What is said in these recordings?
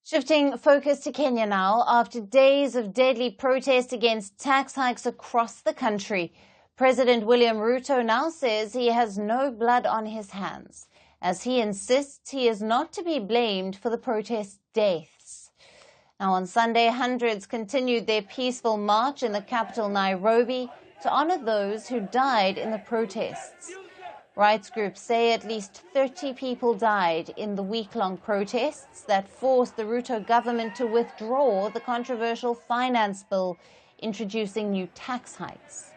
Shifting focus to Kenya now, after days of deadly protest against tax hikes across the country, President William Ruto now says he has no blood on his hands, as he insists he is not to be blamed for the protest deaths. Now on Sunday, hundreds continued their peaceful march in the capital Nairobi to honor those who died in the protests. Rights groups say at least 30 people died in the week-long protests that forced the Ruto government to withdraw the controversial finance bill introducing new tax hikes.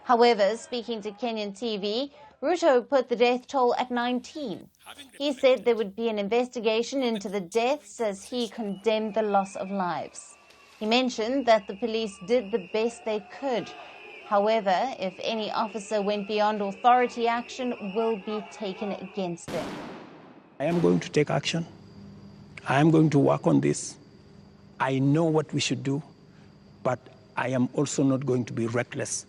However, speaking to Kenyan TV, Ruto put the death toll at 19. He said there would be an investigation into the deaths as he condemned the loss of lives. He mentioned that the police did the best they could. However, if any officer went beyond authority, action will be taken against them. I am going to take action. I am going to work on this. I know what we should do, but I am also not going to be reckless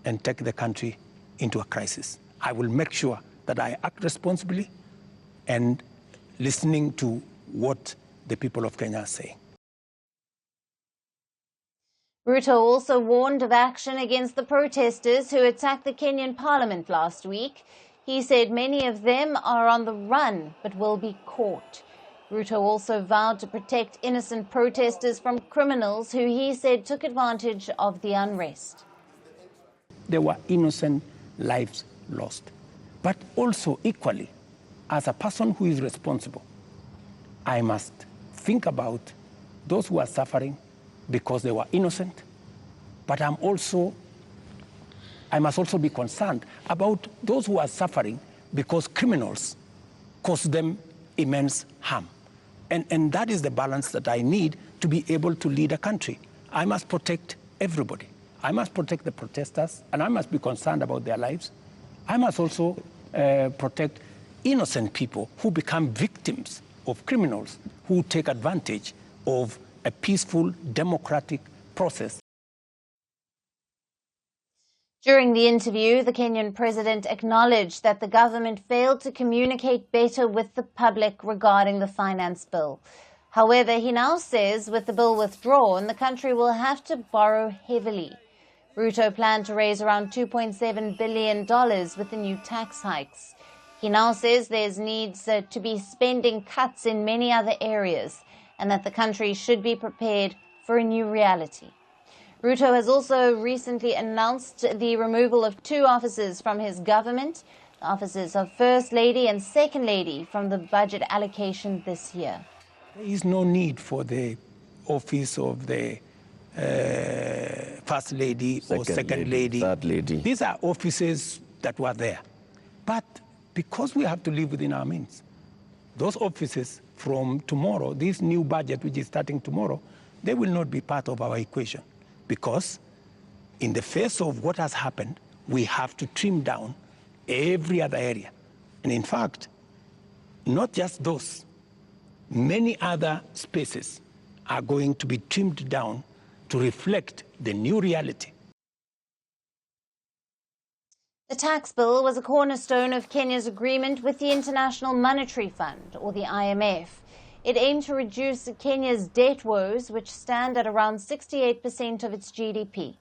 and take the country into a crisis. I will make sure that I act responsibly and listening to what the people of Kenya are saying. Ruto also warned of action against the protesters who attacked the Kenyan parliament last week. He said many of them are on the run but will be caught. Ruto also vowed to protect innocent protesters from criminals who he said took advantage of the unrest. There were innocent lives lost, but also equally, as a person who is responsible, I must think about those who are suffering because they were innocent, but I must also be concerned about those who are suffering because criminals cause them immense harm. And that is the balance that I need to be able to lead a country. I must protect everybody. I must protect the protesters, and I must be concerned about their lives. I must also protect innocent people who become victims of criminals who take advantage of a peaceful, democratic process. During the interview, the Kenyan president acknowledged that the government failed to communicate better with the public regarding the finance bill. However, he now says with the bill withdrawn, the country will have to borrow heavily. Ruto planned to raise around $2.7 billion with the new tax hikes. He now says there's needs to be spending cuts in many other areas, and that the country should be prepared for a new reality. Ruto has also recently announced the removal of 2 officers from his government, the offices of First Lady and Second Lady, from the budget allocation this year. There is no need for the office of the First Lady or Second Lady. Third Lady. These are offices that were there. But because we have to live within our means, those offices from tomorrow, this new budget which is starting tomorrow, they will not be part of our equation. Because in the face of what has happened, we have to trim down every other area. And in fact, not just those, many other spaces are going to be trimmed down to reflect the new reality. The tax bill was a cornerstone of Kenya's agreement with the International Monetary Fund, or the IMF. It aimed to reduce Kenya's debt woes, which stand at around 68% of its GDP.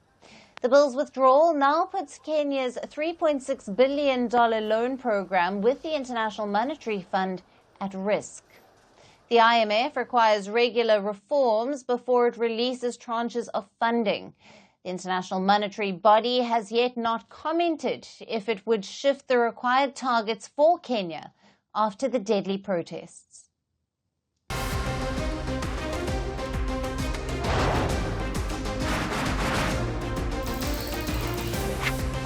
The bill's withdrawal now puts Kenya's $3.6 billion loan program with the International Monetary Fund at risk. The IMF requires regular reforms before it releases tranches of funding. The international monetary body has yet not commented if it would shift the required targets for Kenya after the deadly protests.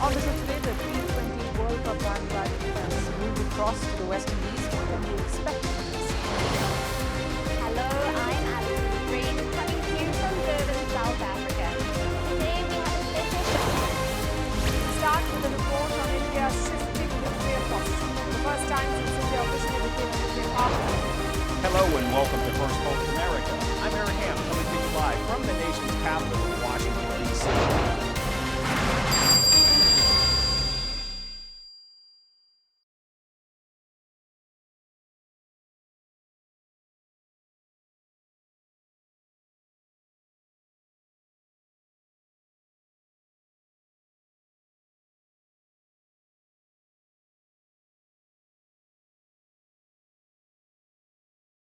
On the show today, the T20 World Cup bandwagon has moved across to the West Indies. What can we expect from this? Hello, I'm Alyson coming to you from Durban, South Africa. Today we have a special show. We start with a report on India's shifting nuclear policy. The first time since India officially became a nuclear power. Hello and welcome to Firstpost America. I'm Aaron Ham, coming to you live from the nation's capital.